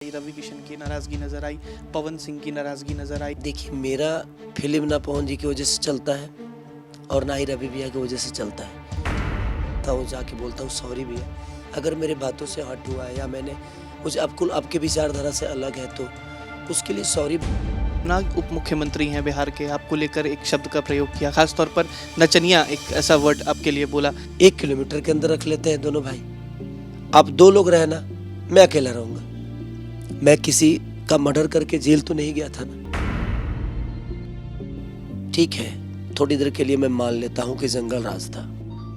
रवि किशन की नाराज़गी नज़र आई, पवन सिंह की नाराज़गी नज़र आई। देखिए, मेरा फिल्म ना पवन जी की वजह से चलता है और ना ही रवि भैया की वजह से चलता है। तो जाके बोलता हूँ सॉरी भैया, अगर मेरे बातों से हट हुआ है या मैंने मुझे आपके विचारधारा से अलग है तो उसके लिए सॉरी। ना उप मुख्यमंत्री हैं बिहार के, आपको लेकर एक शब्द का प्रयोग किया, खासतौर पर नचनिया एक ऐसा वर्ड आपके लिए बोला। 1 किलोमीटर के अंदर रख लेते हैं दोनों भाई। आप 2 लोग रहना, मैं अकेला रहूंगा। मैं किसी का मर्डर करके जेल तो नहीं गया था ना। ठीक है, थोड़ी देर के लिए मैं मान लेता हूँ कि जंगल राज था।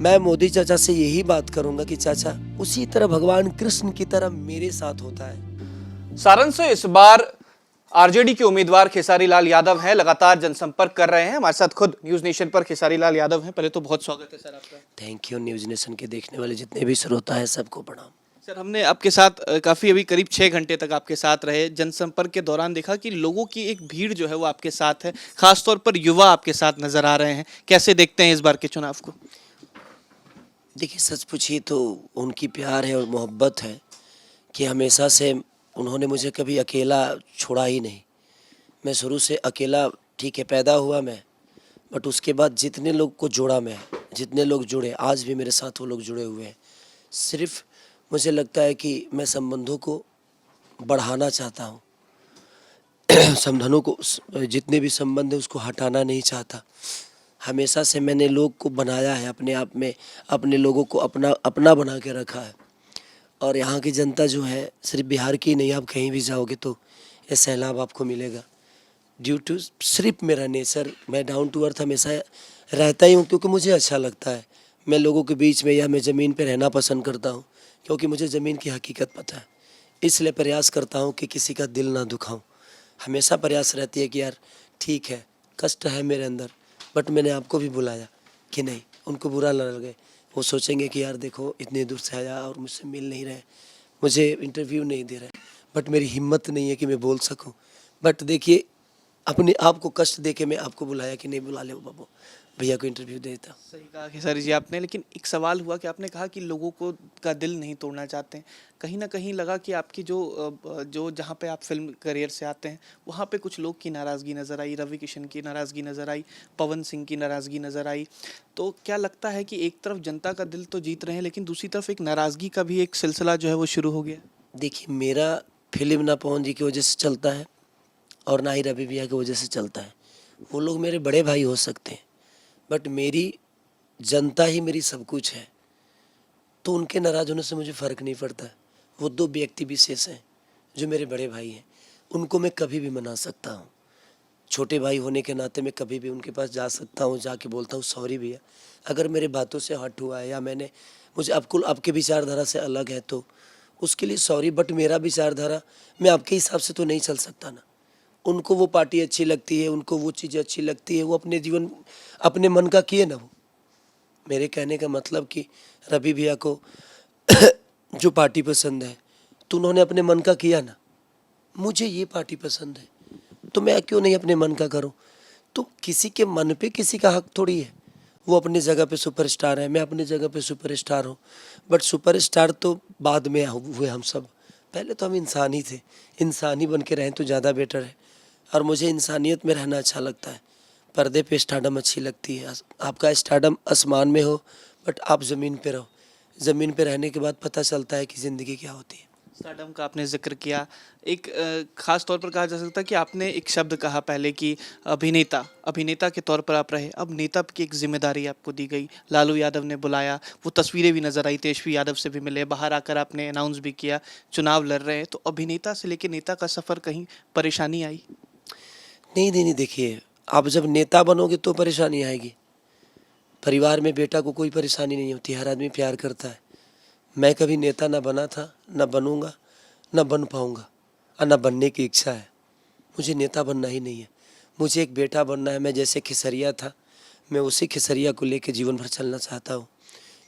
मैं मोदी चाचा से यही बात करूंगा कि चाचा उसी तरह भगवान कृष्ण की तरह मेरे साथ होता है। सारण से इस बार आरजेडी के उम्मीदवार खेसारी लाल यादव हैं, लगातार जनसंपर्क कर रहे हैं। हमारे साथ खुद न्यूज नेशन पर खेसारी लाल यादव हैं। पहले तो बहुत स्वागत है सर आपका। Thank you. न्यूज नेशन के देखने वाले जितने भी श्रोता हैं सबको प्रणाम। सर, हमने आपके साथ काफ़ी अभी करीब 6 घंटे तक आपके साथ रहे। जनसंपर्क के दौरान देखा कि लोगों की एक भीड़ जो है वो आपके साथ है, खासतौर पर युवा आपके साथ नजर आ रहे हैं। कैसे देखते हैं इस बार के चुनाव को? देखिए, सच पूछिए तो उनकी प्यार है और मोहब्बत है कि हमेशा से उन्होंने मुझे कभी अकेला छोड़ा ही नहीं। मैं शुरू से अकेला, ठीक है, पैदा हुआ मैं, बट उसके बाद जितने लोग को जोड़ा मैं, जितने लोग जुड़े, आज भी मेरे साथ वो लोग जुड़े हुए हैं। सिर्फ मुझे लगता है कि मैं संबंधों को बढ़ाना चाहता हूँ। संबंधों को, जितने भी संबंध है उसको हटाना नहीं चाहता। हमेशा से मैंने लोग को बनाया है अपने आप में, अपने लोगों को अपना अपना बना के रखा है। और यहाँ की जनता जो है, सिर्फ बिहार की नहीं, आप कहीं भी जाओगे तो ये सैलाब आपको मिलेगा। ड्यू टू सिर्फ मेरा नेचर, मैं डाउन टू अर्थ हमेशा रहता ही हूँ क्योंकि मुझे अच्छा लगता है। मैं लोगों के बीच में या मैं ज़मीन पर रहना पसंद करता हूँ क्योंकि मुझे ज़मीन की हकीकत पता है। इसलिए प्रयास करता हूँ कि किसी का दिल ना दुखाऊं। हमेशा प्रयास रहती है कि यार ठीक है, कष्ट है मेरे अंदर, बट मैंने आपको भी बुलाया कि नहीं, उनको बुरा ना लगे। वो सोचेंगे कि यार देखो इतने दूर से आया और मुझसे मिल नहीं रहे, मुझे इंटरव्यू नहीं दे रहे, बट मेरी हिम्मत नहीं है कि मैं बोल सकूं। बट देखिए, अपने आप को कष्ट दे के मैं आपको बुलाया कि नहीं, बुला ले बाबू, भैया को इंटरव्यू देता। सही कहा खेसारी जी आपने, लेकिन एक सवाल हुआ कि आपने कहा कि लोगों को का दिल नहीं तोड़ना चाहते हैं। कहीं ना कहीं लगा कि आपकी जो जहाँ पे आप फिल्म करियर से आते हैं वहाँ पे कुछ लोग की नाराज़गी नज़र आई, रवि किशन की नाराज़गी नज़र आई, पवन सिंह की नाराज़गी नज़र आई। तो क्या लगता है कि एक तरफ जनता का दिल तो जीत रहे हैं, लेकिन दूसरी तरफ एक नाराज़गी का भी एक सिलसिला जो है वो शुरू हो गया? देखिए, मेरा फिल्म ना पवन जी की वजह से चलता है और ना ही रवि भैया की वजह से चलता है। वो लोग मेरे बड़े भाई हो सकते हैं, बट मेरी जनता ही मेरी सब कुछ है। तो उनके नाराज़ होने से मुझे फ़र्क नहीं पड़ता। वो 2 व्यक्ति विशेष हैं जो मेरे बड़े भाई हैं, उनको मैं कभी भी मना सकता हूँ। छोटे भाई होने के नाते मैं कभी भी उनके पास जा सकता हूँ, जाके बोलता हूँ सॉरी भैया, अगर मेरे बातों से हट हुआ है या मैंने मुझे आपके विचारधारा से अलग है तो उसके लिए सॉरी। बट मेरा विचारधारा, मैं आपके हिसाब से तो नहीं चल सकता ना। उनको वो पार्टी अच्छी लगती है, उनको वो चीज़ें अच्छी लगती है, वो अपने जीवन अपने मन का किए ना। वो मेरे कहने का मतलब कि रवि भैया को जो पार्टी पसंद है तो उन्होंने अपने मन का किया ना। मुझे ये पार्टी पसंद है तो मैं क्यों नहीं अपने मन का करूं। तो किसी के मन पे किसी का हक थोड़ी है। वो अपनी जगह पे सुपरस्टार है, मैं अपनी जगह पे सुपरस्टार हूँ। बट सुपरस्टार तो बाद में हुए हम सब, पहले तो हम इंसान ही थे। इंसान ही बन के रहें तो ज़्यादा बेटर है। और मुझे इंसानियत में रहना अच्छा लगता है। पर्दे पे स्टारडम अच्छी लगती है। आपका स्टारडम आसमान में हो, बट आप ज़मीन पे रहो। ज़मीन पे रहने के बाद पता चलता है कि ज़िंदगी क्या होती है। स्टारडम का आपने जिक्र किया, एक खास तौर पर कहा जा सकता है कि आपने एक शब्द कहा पहले कि अभिनेता अभिनेता के तौर पर आप रहे, अब नेता की एक जिम्मेदारी आपको दी गई। लालू यादव ने बुलाया, वो तस्वीरें भी नजर आई, तेजस्वी यादव से भी मिले, बाहर आकर आपने अनाउंस भी किया चुनाव लड़ रहे हैं। तो अभिनेता से लेकर नेता का सफ़र, कहीं परेशानी आई? नहीं नहीं नहीं, देखिए, आप जब नेता बनोगे तो परेशानी आएगी। परिवार में बेटा को कोई परेशानी नहीं होती, हर आदमी प्यार करता है। मैं कभी नेता ना बना था, ना बनूंगा, ना बन पाऊंगा, और ना बनने की इच्छा है। मुझे नेता बनना ही नहीं है, मुझे एक बेटा बनना है। मैं जैसे खेसरिया था, मैं उसी खेसरिया को लेकर जीवन भर चलना चाहता हूँ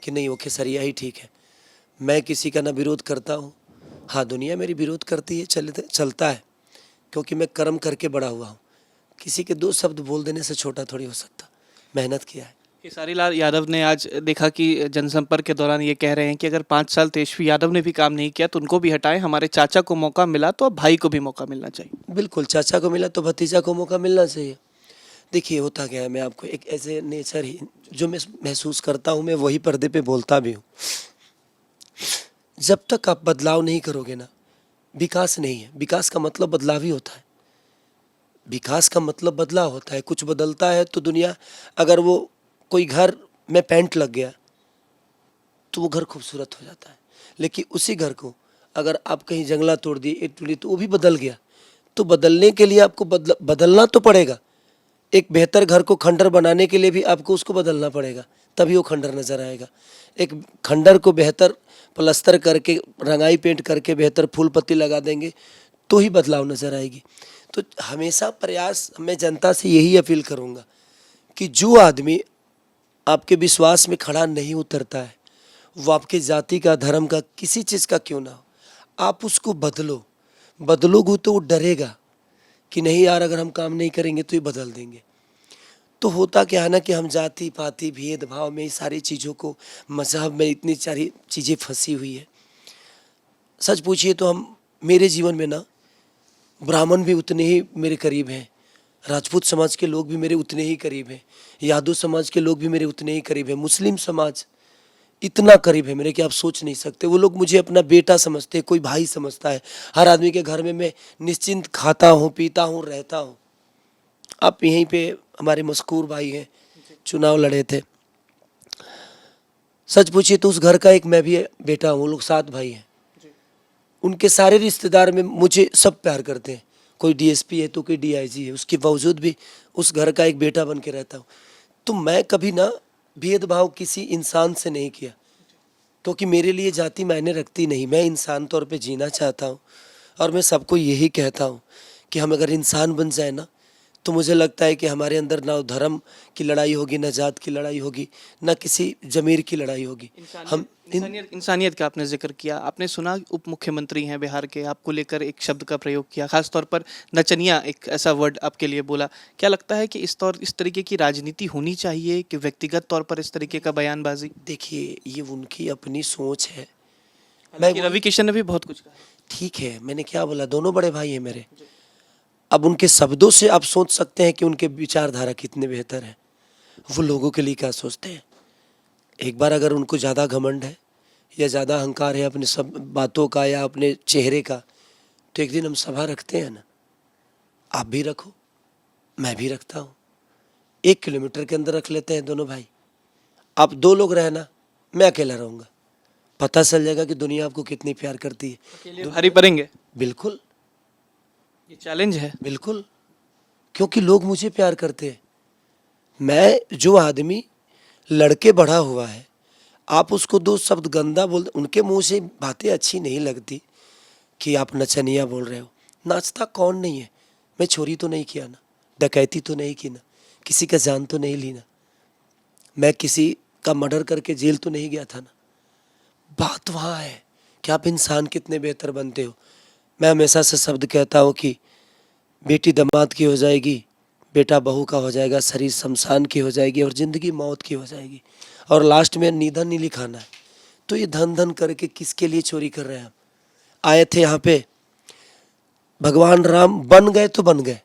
कि नहीं, वो खेसरिया ही ठीक है। मैं किसी का ना विरोध करता हूँ, हाँ दुनिया मेरी विरोध करती है, चलता है, क्योंकि मैं कर्म करके बड़ा हुआ हूँ। किसी के 2 शब्द बोल देने से छोटा थोड़ी हो सकता, मेहनत किया है। खेसारी लाल यादव ने आज देखा कि जनसंपर्क के दौरान ये कह रहे हैं कि अगर 5 साल तेजस्वी यादव ने भी काम नहीं किया तो उनको भी हटाएं, हमारे चाचा को मौका मिला तो अब भाई को भी मौका मिलना चाहिए। बिल्कुल, चाचा को मिला तो भतीजा को मौका मिलना चाहिए। देखिए होता क्या है, मैं आपको एक ऐसे नेचर ही जो मैं महसूस करता हूँ, मैं वही पर्दे पे बोलता भी हूँ। जब तक आप बदलाव नहीं करोगे ना, विकास नहीं है। विकास का मतलब बदलाव ही होता है। विकास का मतलब बदलाव होता है। कुछ बदलता है तो दुनिया, अगर वो कोई घर में पेंट लग गया तो वो घर खूबसूरत हो जाता है, लेकिन उसी घर को अगर आप कहीं जंगला तोड़ दिए, ईंट तोड़ी, तो वो भी बदल गया। तो बदलने के लिए आपको बदलना तो पड़ेगा। एक बेहतर घर को खंडर बनाने के लिए भी आपको उसको बदलना पड़ेगा, तभी वो खंडर नज़र आएगा। एक खंडर को बेहतर प्लस्तर करके, रंगाई पेंट करके, बेहतर फूल पत्ती लगा देंगे तो ही बदलाव नज़र आएगी। तो हमेशा प्रयास, मैं जनता से यही अपील करूँगा कि जो आदमी आपके विश्वास में खड़ा नहीं उतरता है, वो आपके जाति का, धर्म का, किसी चीज़ का क्यों ना हो, आप उसको बदलो। बदलोगे तो वो डरेगा कि नहीं यार, अगर हम काम नहीं करेंगे तो ये बदल देंगे। तो होता क्या है ना कि हम जाति पाति भेदभाव में, सारी चीज़ों को, मजहब में इतनी सारी चीज़ें फंसी हुई है। सच पूछिए तो हम, मेरे जीवन में ना, ब्राह्मण भी उतने ही मेरे करीब हैं, राजपूत समाज के लोग भी मेरे उतने ही करीब हैं, यादव समाज के लोग भी मेरे उतने ही करीब हैं, मुस्लिम समाज इतना करीब है मेरे कि आप सोच नहीं सकते। वो लोग मुझे अपना बेटा समझते हैं, कोई भाई समझता है। हर आदमी के घर में मैं निश्चिंत खाता हूँ, पीता हूँ, रहता हूँ। आप यहीं पे हमारे मशहूर भाई हैं, चुनाव लड़े थे। सच पूछिए तो उस घर का एक मैं भी बेटा हूँ। वो लोग 7 भाई हैं। उनके सारे रिश्तेदार में मुझे सब प्यार करते हैं। कोई डीएसपी है तो कोई डीआईजी है, उसके बावजूद भी उस घर का एक बेटा बन के रहता हूँ। तो मैं कभी ना भेदभाव किसी इंसान से नहीं किया, क्योंकि मेरे लिए जाति मायने रखती नहीं। मैं इंसान तौर पे जीना चाहता हूँ और मैं सबको यही कहता हूँ कि हम अगर इंसान बन जाए ना, तो मुझे लगता है कि हमारे अंदर ना धर्म की लड़ाई होगी, ना जात की लड़ाई होगी, ना किसी ज़मीर की लड़ाई होगी। हम इंसानियत का आपने जिक्र किया। आपने सुना उप मुख्यमंत्री हैं बिहार के, आपको लेकर एक शब्द का प्रयोग किया, खास तौर पर नचनिया एक ऐसा वर्ड आपके लिए बोला। क्या लगता है कि इस तरीके की राजनीति होनी चाहिए कि व्यक्तिगत तौर पर इस तरीके का बयानबाजी? देखिए, ये उनकी अपनी सोच है। हालांकि रवि किशन ने भी बहुत कुछ कहा। ठीक है, मैंने क्या बोला, दोनों बड़े भाई हैं मेरे। अब उनके शब्दों से आप सोच सकते हैं कि उनके विचारधारा कितने बेहतर हैं, वो लोगों के लिए क्या सोचते हैं। एक बार अगर उनको ज़्यादा घमंड है या ज़्यादा अहंकार है अपने सब बातों का या अपने चेहरे का, तो एक दिन हम सभा रखते हैं ना, आप भी रखो, मैं भी रखता हूँ, 1 किलोमीटर के अंदर रख लेते हैं दोनों भाई। आप 2 लोग रहना, मैं अकेला रहूँगा, पता चल जाएगा कि दुनिया आपको कितनी प्यार करती है। अकेले भारी पड़ेंगे। बिल्कुल ये चैलेंज है। बिल्कुल, क्योंकि लोग मुझे प्यार करते हैं। मैं, जो आदमी लड़के बढ़ा हुआ है, आप उसको 2 शब्द गंदा बोल, उनके मुंह से बातें अच्छी नहीं लगती कि आप नचनिया बोल रहे हो। नाचता कौन नहीं है। मैं चोरी तो नहीं किया ना, डकैती तो नहीं की ना, किसी का जान तो नहीं ली ना, मैं किसी का मर्डर करके जेल तो नहीं गया था ना। बात वहाँ है कि आप इंसान कितने बेहतर बनते हो। मैं हमेशा से शब्द कहता हूँ कि बेटी दामाद की हो जाएगी, बेटा बहू का हो जाएगा, शरीर शमशान की हो जाएगी और ज़िंदगी मौत की हो जाएगी, और लास्ट में निधन नहीं लिखाना है। तो ये धन धन करके किसके लिए चोरी कर रहे हैं हम। आए थे यहाँ पे, भगवान राम बन गए तो बन गए।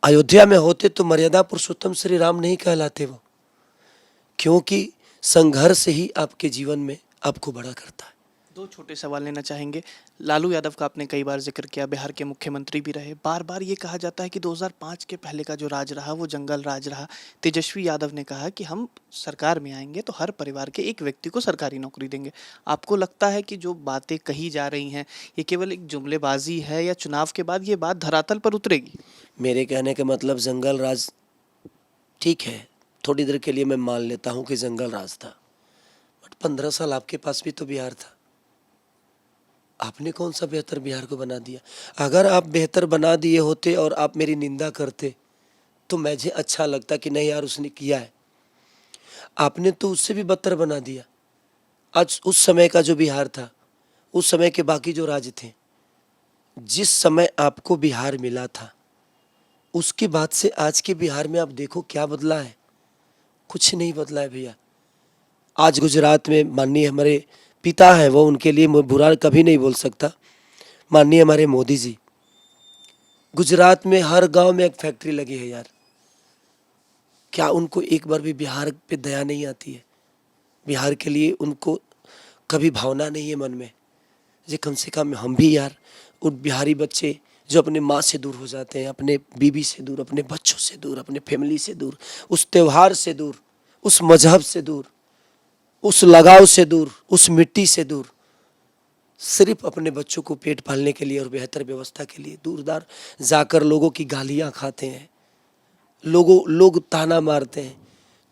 अयोध्या में होते तो मर्यादा पुरुषोत्तम श्री राम नहीं कहलाते वो, क्योंकि संघर्ष ही आपके जीवन में आपको बड़ा करता है। 2 छोटे सवाल लेना चाहेंगे। लालू यादव का आपने कई बार जिक्र किया, बिहार के मुख्यमंत्री भी रहे। बार बार ये कहा जाता है कि 2005 के पहले का जो राज रहा वो जंगल राज रहा। तेजस्वी यादव ने कहा कि हम सरकार में आएंगे तो हर परिवार के एक व्यक्ति को सरकारी नौकरी देंगे। आपको लगता है कि जो बातें कही जा रही हैं ये केवल एक जुमलेबाजी है या चुनाव के बाद ये बात धरातल पर उतरेगी? मेरे कहने का मतलब, जंगल राज ठीक है, थोड़ी देर के लिए मैं मान लेता हूँ कि जंगल राज था, बट 15 साल आपके पास भी तो बिहार था। आपने कौन सा बेहतर बिहार को बना दिया। अगर आप बेहतर बना दिए होते और आप मेरी निंदा करते तो मुझे अच्छा लगता कि नहीं यार उसने किया है। आपने तो उससे भी बदतर बना दिया। आज उस समय का जो बिहार था, उस समय के बाकी जो राज्य थे, जिस समय आपको बिहार मिला था, उसके बाद से आज के बिहार में आप देखो क्या बदला है। कुछ नहीं बदला है भैया। आज गुजरात में माननीय हमारे पिता हैं, वो उनके लिए मैं बुरा कभी नहीं बोल सकता, माननीय हमारे मोदी जी, गुजरात में हर गांव में एक फैक्ट्री लगी है यार। क्या उनको एक बार भी बिहार पे दया नहीं आती है? बिहार के लिए उनको कभी भावना नहीं है मन में? ये कम से कम हम भी यार, उन बिहारी बच्चे जो अपने माँ से दूर हो जाते हैं, अपने बीबी से दूर, अपने बच्चों से दूर, अपने फैमिली से दूर, उस त्यौहार से दूर, उस मजहब से दूर, उस लगाव से दूर, उस मिट्टी से दूर, सिर्फ अपने बच्चों को पेट पालने के लिए और बेहतर व्यवस्था के लिए दूर दार जाकर लोगों की गालियाँ खाते हैं, लोग ताना मारते हैं।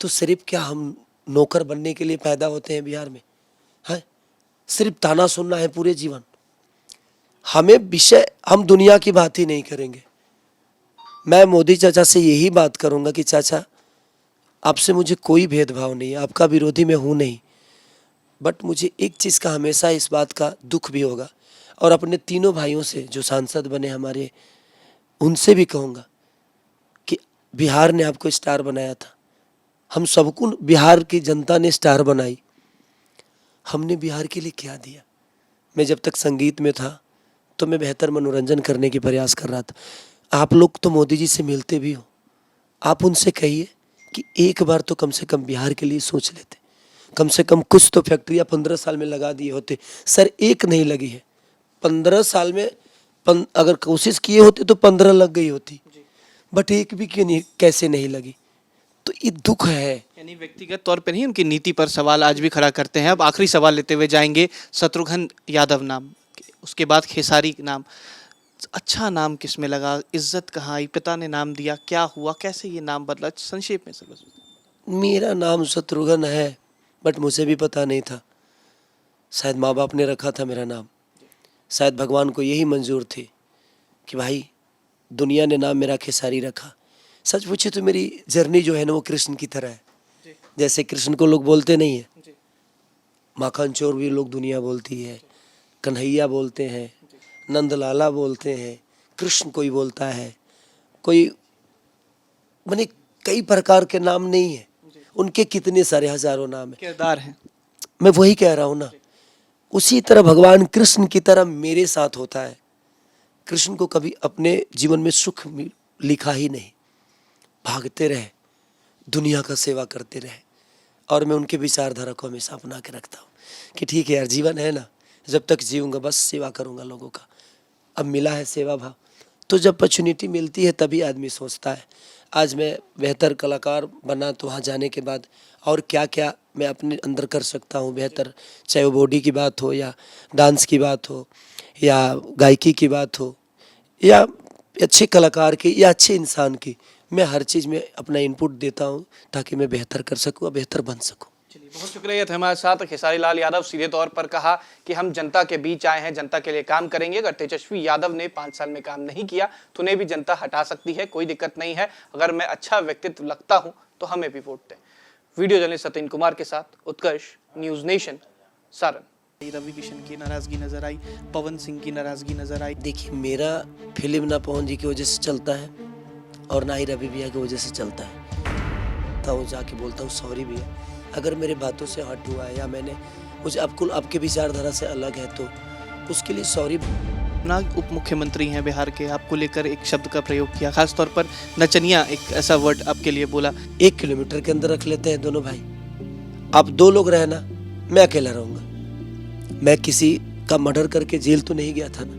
तो सिर्फ क्या हम नौकर बनने के लिए पैदा होते हैं बिहार में? है सिर्फ ताना सुनना है पूरे जीवन? हमें विषय, हम दुनिया की बात ही नहीं करेंगे। मैं मोदी चाचा से यही बात करूंगा कि चाचा, आपसे मुझे कोई भेदभाव नहीं है, आपका विरोधी मैं हूँ नहीं, बट मुझे एक चीज़ का हमेशा इस बात का दुख भी होगा, और अपने तीनों भाइयों से जो सांसद बने हमारे, उनसे भी कहूँगा कि बिहार ने आपको स्टार बनाया था, हम सबको बिहार की जनता ने स्टार बनाई, हमने बिहार के लिए क्या दिया? मैं जब तक संगीत में था तो मैं बेहतर मनोरंजन करने की प्रयास कर रहा था। आप लोग तो मोदी जी से मिलते भी हो, आप उनसे कहिए कि एक बार तो कम से कम बिहार के लिए सोच लेते, कम से कम कुछ तो फैक्ट्रियाँ 15 साल में लगा दिए होते। सर एक नहीं लगी है, 15 साल में अगर कोशिश किए होते तो 15 लग गई होती, बट एक भी क्यों नहीं, कैसे नहीं लगी? तो ये दुख है। यानी व्यक्तिगत तौर पे नहीं, उनकी नीति पर सवाल आज भी खड़ा करते हैं। अब आखिरी सवाल लेते हुए जाएंगे। शत्रुघ्न यादव नाम, उसके बाद खेसारी नाम, अच्छा नाम किस में लगा? इज्जत कहाँ आई? पिता ने नाम दिया, क्या हुआ, कैसे ये नाम बदला? संक्षेप में सर बस। मेरा नाम शत्रुघ्न है, बट मुझे भी पता नहीं था, शायद माँ बाप ने रखा था मेरा नाम, शायद भगवान को यही मंजूर थी कि भाई दुनिया ने नाम मेरा खेसारी रखा। सच पूछे तो मेरी जर्नी जो है ना, वो कृष्ण की तरह है। जैसे कृष्ण को लोग बोलते नहीं है, माखन चोर भी लोग दुनिया बोलती है, कन्हैया बोलते हैं, नंदलाला बोलते हैं, कृष्ण कोई बोलता है, कोई माने कई प्रकार के नाम नहीं है, उनके कितने सारे हजारों नाम है, किरदार है। मैं वही कह रहा हूँ ना। उसी तरह भगवान कृष्ण की तरह मेरे साथ होता है। कृष्ण को कभी अपने जीवन में सुख लिखा ही नहीं, भागते रहे, दुनिया का सेवा करते रहे, और मैं उनके विचारधारा को हमेशा अपना के रखता हूँ कि ठीक है यार, जीवन है ना, जब तक जीऊँगा बस सेवा करूँगा लोगों का। अब मिला है सेवा भाव, तो जब अपॉर्चुनिटी मिलती है तभी आदमी सोचता है। आज मैं बेहतर कलाकार बना तो वहाँ जाने के बाद और क्या क्या मैं अपने अंदर कर सकता हूँ बेहतर, चाहे वो बॉडी की बात हो या डांस की बात हो या गायकी की बात हो या अच्छे कलाकार की या अच्छे इंसान की, मैं हर चीज़ में अपना इनपुट देता हूँ ताकि मैं बेहतर कर सकूँ और बेहतर बन सकूँ। चलिए, बहुत शुक्रिया थे हमारे साथ। खेसारी लाल यादव सीधे तौर पर कहा कि हम जनता के बीच आए हैं, जनता के लिए काम करेंगे। अगर तेजस्वी यादव ने 5 साल में काम नहीं किया तो उन्हें भी जनता हटा सकती है, कोई दिक्कत नहीं है। अगर मैं अच्छा व्यक्तित्व लगता हूं तो हमें भी वोट दें। वीडियो जर्नलिस्ट सतीन कुमार के साथ उत्कर्ष, न्यूज नेशन, सारण। रवि किशन की नाराजगी नजर आई, पवन सिंह की नाराजगी नजर आई। देखिए, मेरा फिल्म ना पवन जी की वजह से चलता है और ना ही रवि भैया की वजह से चलता है। तो जाके बोलता हूँ सॉरी भैया, अगर मेरे बातों से हट हुआ है या मैंने मुझे आपके विचारधारा से अलग है तो उसके लिए सॉरी। ना उप मुख्यमंत्री हैं बिहार के, आपको लेकर एक शब्द का प्रयोग किया, खास तौर पर नचनिया, एक ऐसा वर्ड आपके लिए बोला। 1 किलोमीटर के अंदर रख लेते हैं दोनों भाई, आप 2 लोग रहना, मैं अकेला रहूंगा। मैं किसी का मर्डर करके जेल तो नहीं गया था ना।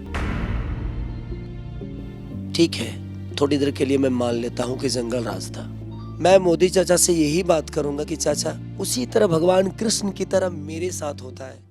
ठीक है, थोड़ी देर के लिए मैं मान लेता हूँ कि जंगल राज था। मैं मोदी चाचा से यही बात करूंगा कि चाचा, उसी तरह भगवान कृष्ण की तरह मेरे साथ होता है।